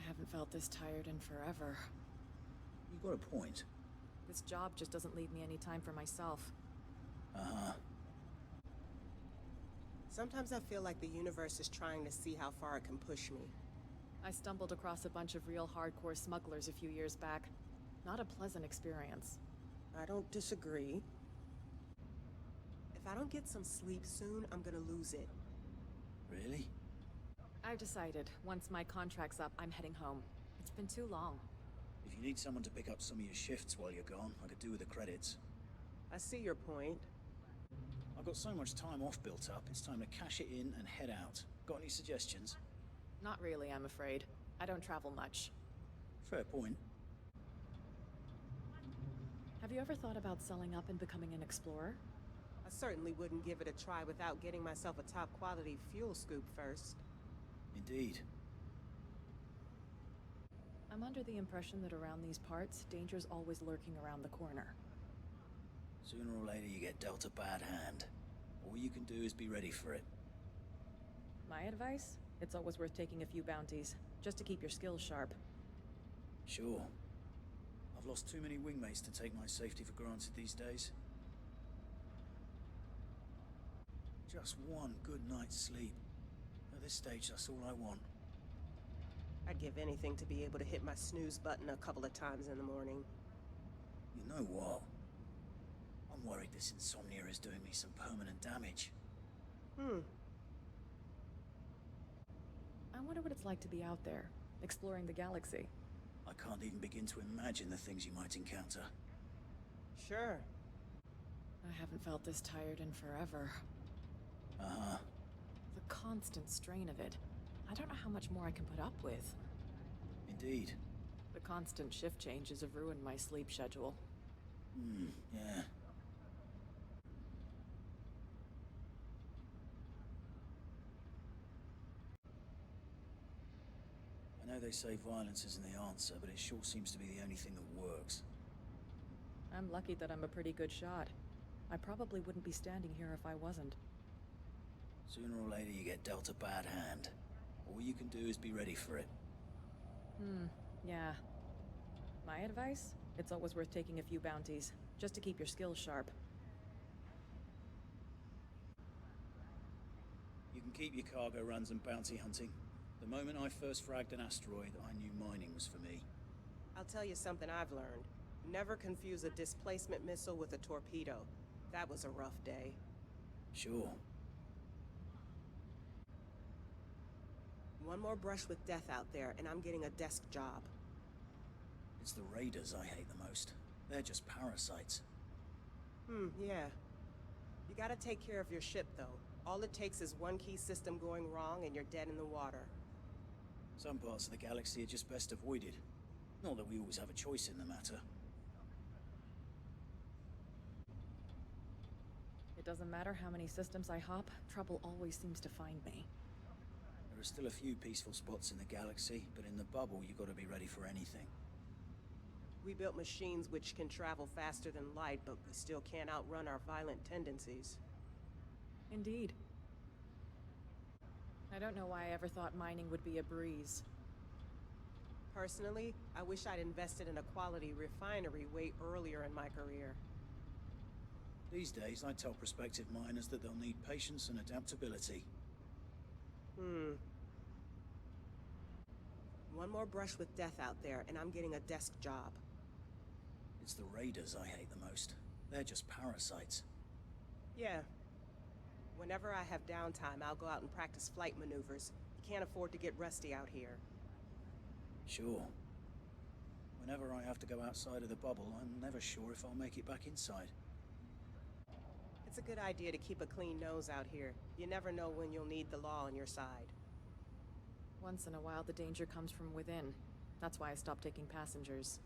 haven't felt this tired in forever. You got a point. This job just doesn't leave me any time for myself. Uh-huh. Sometimes I feel like the universe is trying to see how far it can push me. I stumbled across a bunch of real hardcore smugglers a few years back. Not a pleasant experience. I don't disagree. If I don't get some sleep soon, I'm gonna lose it. Really? I've decided, once my contract's up, I'm heading home. It's been too long. If you need someone to pick up some of your shifts while you're gone, I could do with the credits. I see your point. I've got so much time off built up, it's time to cash it in and head out. Got any suggestions? Not really, I'm afraid. I don't travel much. Fair point. Have you ever thought about selling up and becoming an explorer? I certainly wouldn't give it a try without getting myself a top-quality fuel scoop first. Indeed. I'm under the impression that around these parts, danger's always lurking around the corner. Sooner or later you get dealt a bad hand. All you can do is be ready for it. My advice? It's always worth taking a few bounties, just to keep your skills sharp. Sure. I've lost too many wingmates to take my safety for granted these days. Just one good night's sleep. At this stage, that's all I want. I'd give anything to be able to hit my snooze button a couple of times in the morning. You know what? I'm worried this insomnia is doing me some permanent damage. I wonder what it's like to be out there, exploring the galaxy. I can't even begin to imagine the things you might encounter. Sure. I haven't felt this tired in forever. Uh-huh. The constant strain of it. I don't know how much more I can put up with. Indeed. The constant shift changes have ruined my sleep schedule. Yeah. I know they say violence isn't the answer, but it sure seems to be the only thing that works. I'm lucky that I'm a pretty good shot. I probably wouldn't be standing here if I wasn't. Sooner or later you get dealt a bad hand. All you can do is be ready for it. Yeah. My advice? It's always worth taking a few bounties, just to keep your skills sharp. You can keep your cargo runs and bounty hunting. The moment I first fragged an asteroid, I knew mining was for me. I'll tell you something I've learned. Never confuse a displacement missile with a torpedo. That was a rough day. Sure. One more brush with death out there, and I'm getting a desk job. It's the raiders I hate the most. They're just parasites. Yeah. You gotta take care of your ship, though. All it takes is one key system going wrong and you're dead in the water. Some parts of the galaxy are just best avoided. Not that we always have a choice in the matter. It doesn't matter how many systems I hop, trouble always seems to find me. There are still a few peaceful spots in the galaxy, but in the bubble you gotta be ready for anything. We built machines which can travel faster than light, but we still can't outrun our violent tendencies. Indeed. I don't know why I ever thought mining would be a breeze. Personally, I wish I'd invested in a quality refinery way earlier in my career. These days, I tell prospective miners that they'll need patience and adaptability. One more brush with death out there, and I'm getting a desk job. It's the raiders I hate the most. They're just parasites. Yeah. Whenever I have downtime, I'll go out and practice flight maneuvers. You can't afford to get rusty out here. Sure. Whenever I have to go outside of the bubble, I'm never sure if I'll make it back inside. It's a good idea to keep a clean nose out here. You never know when you'll need the law on your side. Once in a while, the danger comes from within. That's why I stopped taking passengers.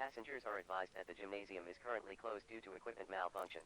Passengers are advised that the gymnasium is currently closed due to equipment malfunction.